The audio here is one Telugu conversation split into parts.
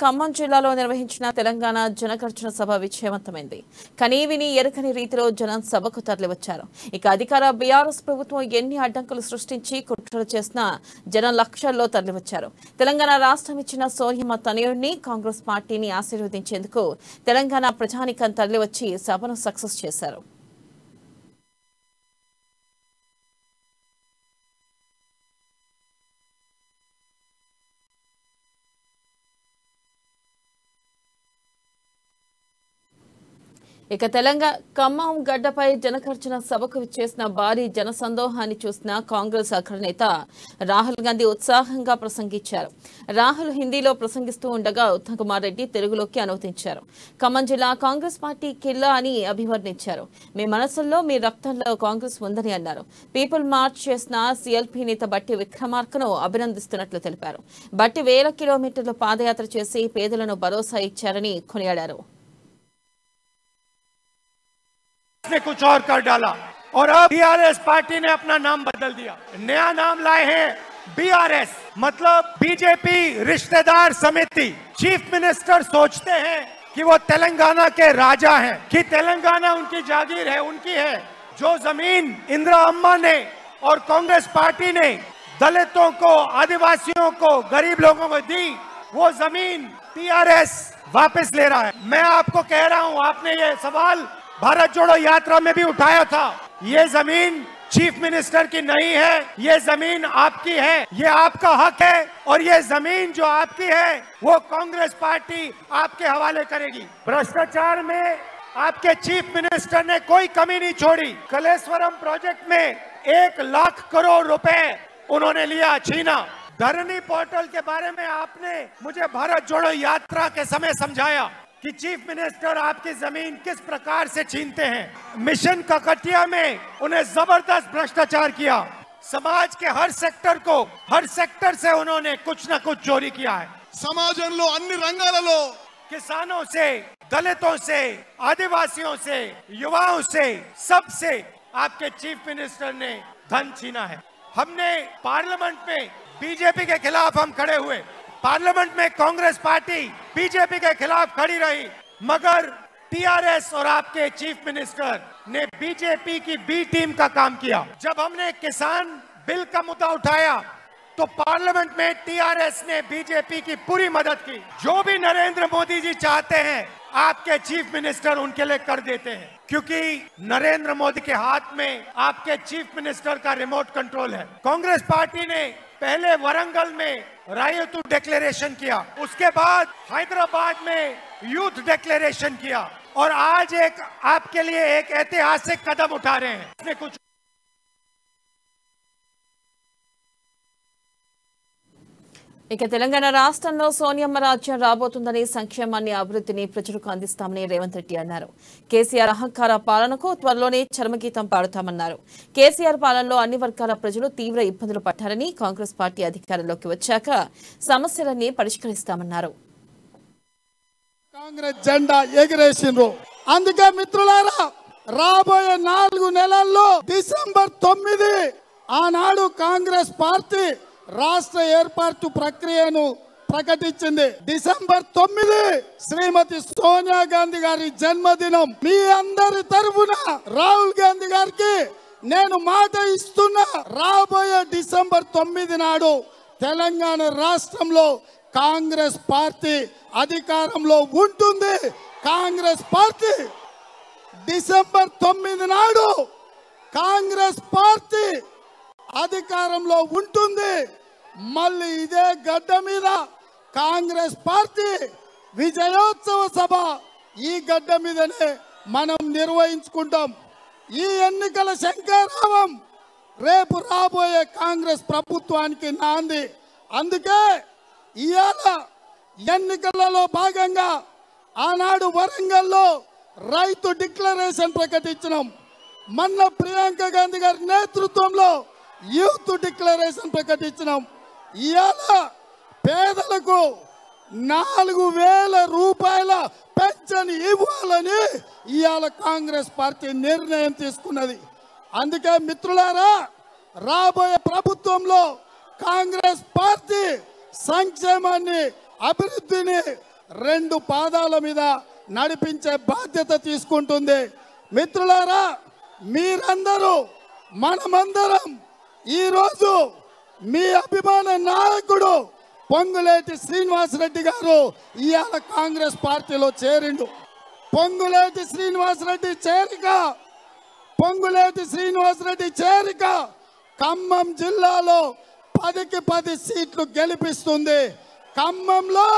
ఖమ్మం జిల్లాలో నిర్వహించిన తెలంగాణ జనగర్జన సభ విజయవంతమైంది. కనీవిని ఎరుకని రీతిలో జనం సభకు తరలివచ్చారు. ఇక అధికార బీఆర్ఎస్ ప్రభుత్వం ఎన్ని అడ్డంకులు సృష్టించి కుట్రలు చేసినా జనం లక్షల్లో తరలివచ్చారు. తెలంగాణ రాష్ట్రం ఇచ్చిన సోనియమ్మ తనయుడిని కాంగ్రెస్ పార్టీని ఆశీర్వదించేందుకు తెలంగాణ ప్రజానికం తరలివచ్చి సభను సక్సెస్ చేశారు. ఇక తెలంగాణ ఖమ్మం గడ్డపై జనగర్జన సభకు విచ్చేసిన భారీ జనసందోహాన్ని చూసిన కాంగ్రెస్ అగ్రనేత రాహుల్ గాంధీ ఉత్సాహంగా ప్రసంగించారు. రాహుల్ హిందీలో ప్రసంగిస్తూ ఉండగా ఉత్తమ్ కుమార్ రెడ్డి తెలుగులోకి అనువదించారు. ఖమ్మం జిల్లా కాంగ్రెస్ పార్టీ కిల్లా అని అభివర్ణించారు. మీ మనసుల్లో మీ రక్తంలో కాంగ్రెస్ ఉందని అన్నారు. పీపుల్ మార్చ్ చేసిన సీఎల్పీ నేత బట్టి విక్రమార్కను అభినందిస్తున్నట్లు తెలిపారు. బట్టి వేల కిలోమీటర్లు పాదయాత్ర చేసి పేదలను భరోసా ఇచ్చారని కొనియాడారు. ने कुछ और कर डाला और अब बीआरएस पार्टी ने अपना नाम बदल दिया, नया नाम लाए हैं बीआरएस, मतलब बीजेपी रिश्तेदार समिति। चीफ मिनिस्टर सोचते हैं कि वो तेलंगाना के राजा हैं, कि तेलंगाना उनकी जागीर है, उनकी है। जो जमीन इंदिरा अम्मा ने और कांग्रेस पार्टी ने दलितों को, आदिवासियों को, गरीब लोगों को दी, वो जमीन टीआरएस वापस ले रहा है। मैं आपको कह रहा हूं, आपने ये सवाल भारत जोड़ो यात्रा में भी उठाया था। ये जमीन चीफ मिनिस्टर की नहीं है, ये जमीन आपकी है, ये आपका हक है और ये जमीन जो आपकी है वो कांग्रेस पार्टी आपके हवाले करेगी। भ्रष्टाचार में आपके चीफ मिनिस्टर ने कोई कमी नहीं छोड़ी। कलेश्वरम प्रोजेक्ट में 1 लाख करोड़ रुपए उन्होंने लिया, छीना। धरनी पोर्टल के बारे में आपने मुझे भारत जोड़ो यात्रा के समय समझाया कि चीफ मिनिस्टर आपकी जमीन किस प्रकार से छीनते हैं। मिशन ककटिया में उन्हें जबरदस्त भ्रष्टाचार किया। समाज के हर सेक्टर से उन्होंने कुछ न कुछ चोरी किया है। समाजంలో అన్ని రంగాలలో किसानों से, दलितों से, आदिवासियों से, युवाओं से, सबसे आपके चीफ मिनिस्टर ने धन छीना है। हमने पार्लियामेंट में बीजेपी के खिलाफ हम खड़े हुए, पार्लियामेंट में कांग्रेस पार्टी बीजेपी के खिलाफ खड़ी रही, मगर टीआरएस और आपके चीफ मिनिस्टर ने बीजेपी की बी टीम का काम किया। जब हमने किसान बिल का मुद्दा उठाया तो पार्लियामेंट में टीआरएस ने बीजेपी की पूरी मदद की। जो भी नरेंद्र मोदी जी चाहते हैं आपके चीफ मिनिस्टर उनके लिए कर देते हैं, क्योंकि नरेंद्र मोदी के हाथ में आपके चीफ मिनिस्टर का रिमोट कंट्रोल है। कांग्रेस पार्टी ने पहले वरंगल में रायतू डिक्लेरेशन किया, उसके बाद हैदराबाद में यूथ डिक्लेरेशन किया और आज एक आपके लिए एक ऐतिहासिक कदम उठा रहे हैं। इसने कुछ ఇక తెలంగాణ రాష్ట్రంలో సోనియమ్మ రాజ్యం రాబోతుందని, సంక్షేమాన్ని, అభివృద్ధిని ప్రజలకు అందిస్తామని రేవంత్ రెడ్డి అన్నారు. కేసీఆర్ అహంకార పాలనకు త్వరలోనే చరమగీతం పాడుతామన్నారు. కేసీఆర్ పాలనలో అన్ని వర్గాల ప్రజలు తీవ్ర ఇబ్బందులు పడ్డారని, కాంగ్రెస్ పార్టీ అధికారంలోకి వచ్చాక సమస్యలన్నీ పరిష్కరిస్తామన్నారు. కాంగ్రెస్ జెండా ఎగిరేసిండ్రు. అందుకే మిత్రులారా, రాబోయే 4 నెలల్లో డిసెంబర్ 9 ఆనాడు కాంగ్రెస్ పార్టీ రాష్ట్ర ఏర్పాటు ప్రక్రియను ప్రకటించింది. డిసెంబర్ 9 శ్రీమతి సోనియా గాంధీ గారి జన్మదినం. మీ అందరి తరఫున రాహుల్ గాంధీ గారికి నేను మాట ఇస్తున్నా, రాబోయే డిసెంబర్ 9 నాడు తెలంగాణ రాష్ట్రంలో కాంగ్రెస్ పార్టీ అధికారంలో ఉంటుంది. కాంగ్రెస్ పార్టీ డిసెంబర్ 9 నాడు కాంగ్రెస్ పార్టీ అధికారంలో ఉంటుంది. మళ్ళీ ఇదే గడ్డ మీద కాంగ్రెస్ పార్టీ విజయోత్సవ సభ ఈ గడ్డ మీదనే మనం నిర్వహించుకుంటాం. ఈ ఎన్నికల శంఖారావం రేపు రాబోయే కాంగ్రెస్ ప్రభుత్వానికి నాంది. అందుకే ఇవాళ ఎన్నికలలో భాగంగా ఆనాడు వరంగల్లో రైతు డిక్లరేషన్ ప్రకటించినాం. మొన్న ప్రియాంక గాంధీ గారి నేతృత్వంలో యూత్ డిక్లరేషన్ ప్రకటించినాం. ఇవాళ పేదలకు 4,000 రూపాయల పెన్షన్ ఇవ్వాలని ఇవాళ కాంగ్రెస్ పార్టీ నిర్ణయం తీసుకున్నది. అందుకే మిత్రులారా, రాబోయే ప్రభుత్వంలో కాంగ్రెస్ పార్టీ సంక్షేమాన్ని, అభివృద్ధిని రెండు పాదాల మీద నడిపించే బాధ్యత తీసుకుంటుంది. మిత్రులారా, మీరందరూ మనమందరం ఈరోజు మీ అభిమాన నాయకుడు పొంగులేటి శ్రీనివాసరెడ్డి గారు ఇవాళ కాంగ్రెస్ పార్టీలో చేరిండు. పొంగులేటి శ్రీనివాసరెడ్డి చేరిక ఖమ్మం జిల్లాలో 10కి 10 సీట్లు గెలిపిస్తుంది. ఖమ్మంలో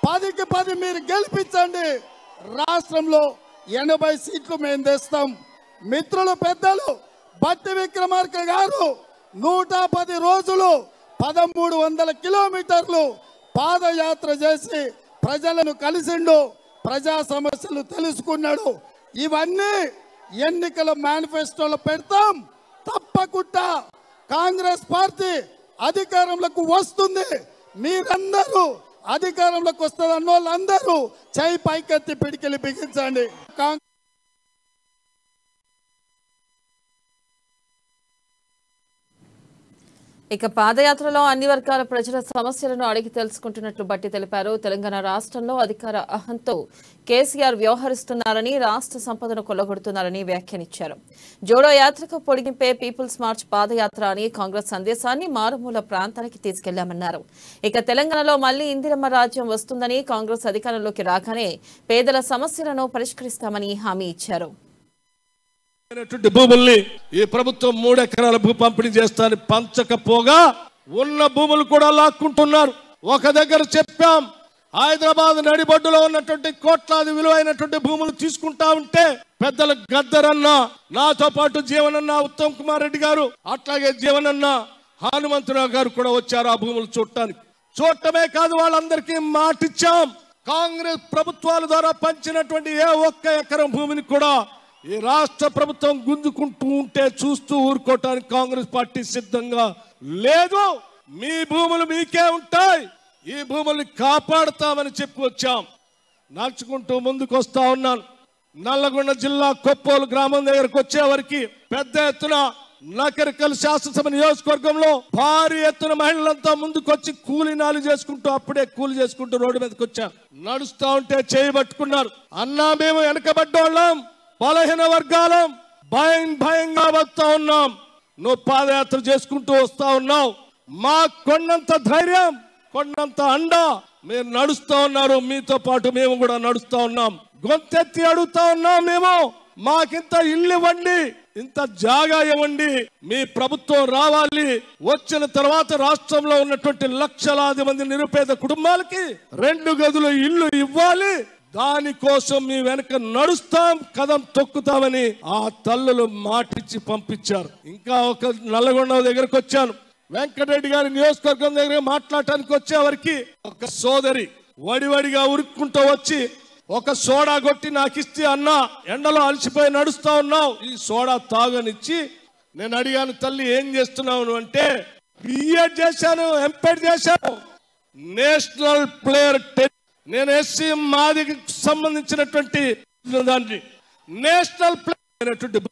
10కి 10 మీరు గెలిపించండి. రాష్ట్రంలో 80 సీట్లు మేము తెస్తాం. మిత్రులు పెద్దలు బట్టి విక్రమార్క గారు 110 రోజులు 1300 కిలోమీటర్లు పాదయాత్ర చేసి ప్రజలను కలిసిండు, ప్రజా సమస్యలు తెలుసుకున్నాడు. ఇవన్నీ ఎన్నికల మేనిఫెస్టోలో పెడతాం. తప్పకుండా కాంగ్రెస్ పార్టీ అధికారంలోకి వస్తుంది. మీరందరూ అధికారంలోకి వస్తారన్న వాళ్ళందరూ చేయి పైకెత్తి పిడికిలి బిగించండి. ఇక పాదయాత్రలో అన్ని వర్గాల ప్రజల సమస్యలను అడిగి తెలుసుకుంటున్నట్లు బట్టి తెలిపారు. తెలంగాణ రాష్ట్రంలో అధికార అహంతో కేసీఆర్ వ్యవహరిస్తున్నారని, రాష్ట్ర సంపదను కొల్లగొడుతున్నారని వ్యాఖ్యానించారు. జోడో యాత్రకు పొడిగింపే పీపుల్స్ మార్చ్ పాదయాత్ర అని కాంగ్రెస్ సందేశాన్ని మారుమూల ప్రాంతానికి తీసుకెళ్లామన్నారు. ఇక తెలంగాణలో మళ్లీ ఇందిరమ్మ రాజ్యం వస్తుందని, కాంగ్రెస్ అధికారంలోకి రాగానే పేదల సమస్యలను పరిష్కరిస్తామని హామీ ఇచ్చారు. భూముల్ని ఈ ప్రభుత్వం 3 ఎకరాల భూ పంపిణీ చేస్తానని పంచకపోగా ఉన్న భూములు కూడా లాక్కుంటున్నారు. ఒక దగ్గర చెప్పాం, హైదరాబాద్ నడిబొడ్డులో ఉన్నటువంటి కోట్లాది విలువైనటువంటి భూములు తీసుకుంటా ఉంటే పెద్దలు గద్దరన్న, నాతో పాటు జీవనన్న, ఉత్తమ్ కుమార్ రెడ్డి గారు, అట్లాగే జీవనన్న, హనుమంతరావు గారు కూడా వచ్చారు ఆ భూములు చూడటమే కాదు వాళ్ళందరికీ మాటిచ్చాం. కాంగ్రెస్ ప్రభుత్వాల ద్వారా పంచినటువంటి ఏ ఒక్క ఎకరం భూమిని కూడా ఈ రాష్ట్ర ప్రభుత్వం గుంజుకుంటూ ఉంటే చూస్తూ ఊరుకోవటానికి కాంగ్రెస్ పార్టీ సిద్ధంగా లేదు. మీ భూములు మీకే ఉంటాయి, ఈ భూముల్ని కాపాడుతామని చెప్పి వచ్చాం. నడుచుకుంటూ ముందుకు వస్తా ఉన్నాను. నల్లగొండ జిల్లా కొప్పోలు గ్రామం దగ్గరకు వచ్చేవరకు పెద్ద ఎత్తున నకరికల్ శాసనసభ నియోజకవర్గంలో భారీ ఎత్తున మహిళలంతా ముందుకొచ్చి కూలీనాలు చేసుకుంటూ అప్పుడే కూలి చేసుకుంటూ రోడ్డు మీదకి వచ్చారు. నడుస్తా ఉంటే చేయబట్టుకున్నారు. అన్నా మేము వెనకబడ్డోళ్ళం, బలహీన వర్గాలం, భయంగా వస్తా ఉన్నాం. నువ్వు పాదయాత్ర చేసుకుంటూ వస్తా ఉన్నావు, మా కొండంత ధైర్యం, కొండంత అండ మీరు నడుస్తా ఉన్నారు. మీతో పాటు మేము కూడా నడుస్తా ఉన్నాం. గొంతెత్తి అడుగుతా ఉన్నాం, మేము మాకింత ఇల్లు ఇవ్వండి, ఇంత జాగా ఇవ్వండి. మీ ప్రభుత్వం రావాలి, వచ్చిన తర్వాత రాష్ట్రంలో ఉన్నటువంటి లక్షలాది మంది నిరుపేద కుటుంబాలకి 2 గదుల ఇల్లు ఇవ్వాలి. దానికోసం మీ వెనక నడుస్తాం, కదం తొక్కుతామని ఆ తల్లులు మాటిచ్చి పంపించారు. ఇంకా ఒక నల్లగొండ దగ్గరకు వచ్చాను. వెంకటరెడ్డి గారి నియోజకవర్గం దగ్గర మాట్లాడటానికి వచ్చేవరకు ఒక సోదరి వడివడిగా ఉరుక్కుంటూ వచ్చి ఒక సోడా కొట్టి నాకు ఇస్తే, అన్న ఎండలో అలసిపోయి నడుస్తా ఉన్నావు, ఈ సోడా తాగనిచ్చి నేను అడిగాను, తల్లి ఏం చేస్తున్నావు అంటే, బిఎడ్ చేశాను, ఎంపీడ్ చేశాను, నేషనల్ ప్లేయర్ నేను ఎస్సీ మాదికి సంబంధించినటువంటి దాన్ని నేషనల్ ప్లేయర్.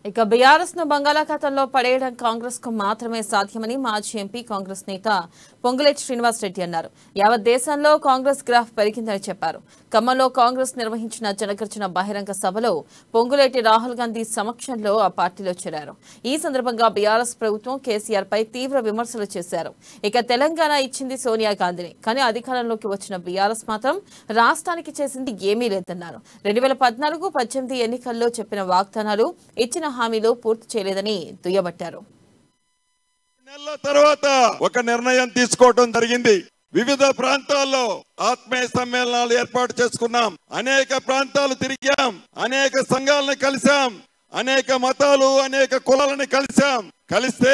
ఇక బీఆర్ఎస్ ను బంగాళాఖాతంలో పడేయడం కాంగ్రెస్ కు మాత్రమే సాధ్యమని మాజీ ఎంపీ కాంగ్రెస్ నేత పొంగులేటి శ్రీనివాసరెడ్డి అన్నారు. యావత్ దేశంలో కాంగ్రెస్ గ్రాఫ్ పెరిగిందని చెప్పారు. ఖమ్మంలో కాంగ్రెస్ నిర్వహించిన జనగర్జన బహిరంగ సభలో పొంగులేటి రాహుల్ గాంధీ సమక్షంలో ఆ పార్టీలో చేరారు. ఈ సందర్భంగా బీఆర్ఎస్ ప్రభుత్వం కేసీఆర్ పై తీవ్ర విమర్శలు చేశారు. ఇక తెలంగాణ ఇచ్చింది సోనియా గాంధీని, కానీ అధికారంలోకి వచ్చిన బీఆర్ఎస్ మాత్రం రాష్ట్రానికి చేసింది ఏమీ లేదన్నారు. 2014-18 ఎన్నికల్లో చెప్పిన వాగ్దానాలు, ఇచ్చిన హామీలు పూర్తి చేయలేదని దుయ్యబట్టారు. నెలల తర్వాత ఒక నిర్ణయం తీసుకోవడం జరిగింది. వివిధ ప్రాంతాల్లో ఆత్మీయ సమ్మేళనాలు ఏర్పాటు చేసుకున్నాం. అనేక ప్రాంతాలు తిరిగాం, అనేక సంఘాలను కలిసాం, అనేక మతాలు, అనేక కులాలను కలిస్తే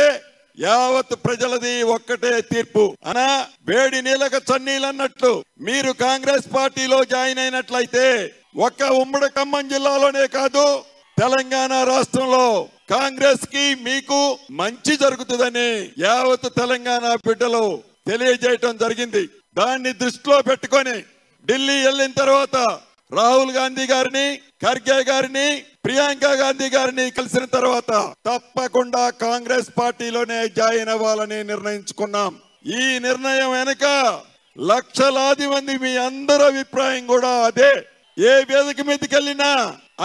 యావత్ ప్రజలది ఒక్కటే తీర్పు. అనా వేడి నీళ్ళక చన్నీళ్ళన్నట్లు మీరు కాంగ్రెస్ పార్టీలో జాయిన్ అయినట్లయితే ఒక్క ఉమ్మడి ఖమ్మం జిల్లాలోనే కాదు, తెలంగాణ రాష్ట్రంలో కాంగ్రెస్ కి మీకు మంచి జరుగుతుందని యావత్ తెలంగాణ బిడ్డలు తెలియజేయటం జరిగింది. దాన్ని దృష్టిలో పెట్టుకొని ఢిల్లీ వెళ్ళిన తర్వాత రాహుల్ గాంధీ గారిని, ఖర్గే గారిని, ప్రియాంక గాంధీ గారిని కలిసిన తర్వాత తప్పకుండా కాంగ్రెస్ పార్టీలోనే జాయిన్ అవ్వాలని నిర్ణయించుకున్నాం. ఈ నిర్ణయం వెనుక లక్షలాది మంది మీ అందరి అభిప్రాయం కూడా అదే. ఏ వేదిక మీదకి వెళ్ళినా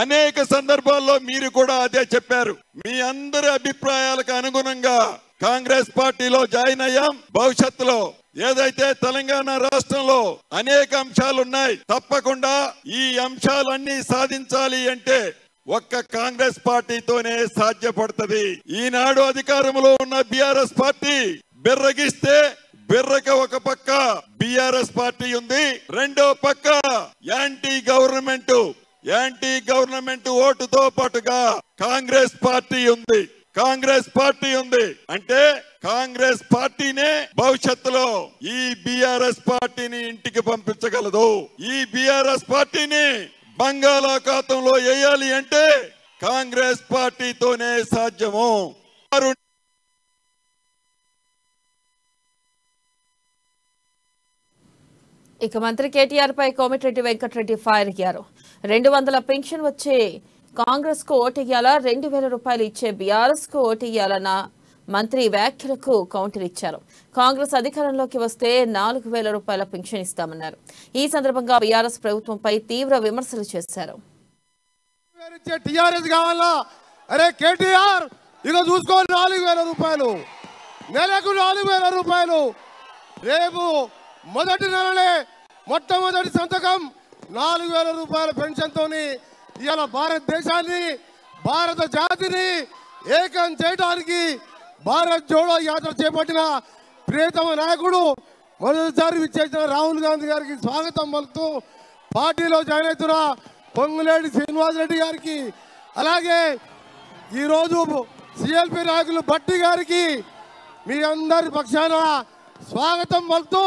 అనేక సందర్భాల్లో మీరు కూడా అదే చెప్పారు. మీ అందరి అభిప్రాయాలకు అనుగుణంగా కాంగ్రెస్ పార్టీలో జాయిన్ అయ్యాం. భవిష్యత్తులో ఏదైతే తెలంగాణ రాష్ట్రంలో అనేక అంశాలు ఉన్నాయి, తప్పకుండా ఈ అంశాలన్నీ సాధించాలి అంటే ఒక్క కాంగ్రెస్ పార్టీతోనే సాధ్యపడుతుంది. ఈనాడు అధికారంలో ఉన్న బీఆర్ఎస్ పార్టీ బిర్రగిస్తే బిర్రక ఒక పక్క బీఆర్ఎస్ పార్టీ ఉంది, రెండో పక్క యాంటీ గవర్నమెంట్ ఓటుతో పాటుగా కాంగ్రెస్ పార్టీ ఉంది. అంటే కాంగ్రెస్ పార్టీనే భవిష్యత్తులో ఈ బీఆర్ఎస్ పార్టీని ఇంటికి పంపించగలదు. ఈ బీఆర్ఎస్ పార్టీని బంగాళాఖాతంలో వేయాలి అంటే కాంగ్రెస్ పార్టీతోనే సాధ్యము. ఇక మంత్రి కేటీఆర్ పై కోమటిరెడ్డి వెంకటరెడ్డి ఫైర్ అయ్యారు. 200 పెన్షన్ వచ్చే కాంగ్రెస్ కు ఓటేయాలా, 2000 రూపాయలు ఇచ్చే బీఆర్ఎస్ కు ఓటేయాలన్న మంత్రి వ్యాఖ్యలకు కౌంటర్ ఇచ్చారు. కాంగ్రెస్ అధికారంలోకి వస్తే 4000 రూపాయల పెన్షన్ ఇస్తామన్నారు. ఈ సందర్భంగా బీఆర్ఎస్ ప్రభుత్వంపై తీవ్ర విమర్శలు చేశారు. టీఆర్ఎస్ కావాలా? అరే కేటీఆర్ ఇక చూసుకో, 4000 రూపాయలు నెలకు, 4000 రూపాయలు. రేపు మొదటి నెలలే మొట్టమొదటి సంతకం 4000 రూపాయల పెన్షన్ తోని ఇవాళ భారతదేశాన్ని, భారత జాతిని ఏకం చేయడానికి భారత్ జోడో యాత్ర చేపట్టిన ప్రియతమ నాయకుడు మొదటిసారి విచ్చేసిన రాహుల్ గాంధీ గారికి స్వాగతం పలుకుతూ పార్టీలో జాయిన్ అవుతున్న పొంగులేటి శ్రీనివాసరెడ్డి గారికి, అలాగే ఈరోజు సిఎల్పి నాయకులు భట్టి గారికి మీ అందరి పక్షాన స్వాగతం పలుకుతూ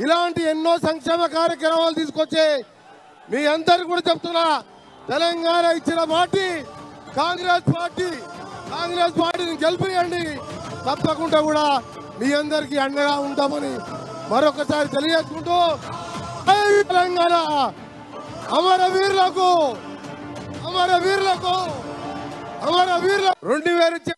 ఇలాంటి ఎన్నో సంక్షేమ కార్యక్రమాలు తీసుకొచ్చే మీ అందరికి కూడా చెప్తున్నా, తెలంగాణ ఇచ్చిన పార్టీ కాంగ్రెస్ పార్టీని గెలిపియండి. తప్పకుండా కూడా మీ అందరికీ అండగా ఉంటామని మరొకసారి తెలియజేసుకుంటూ, తెలంగాణ అమరవీరులకు 2000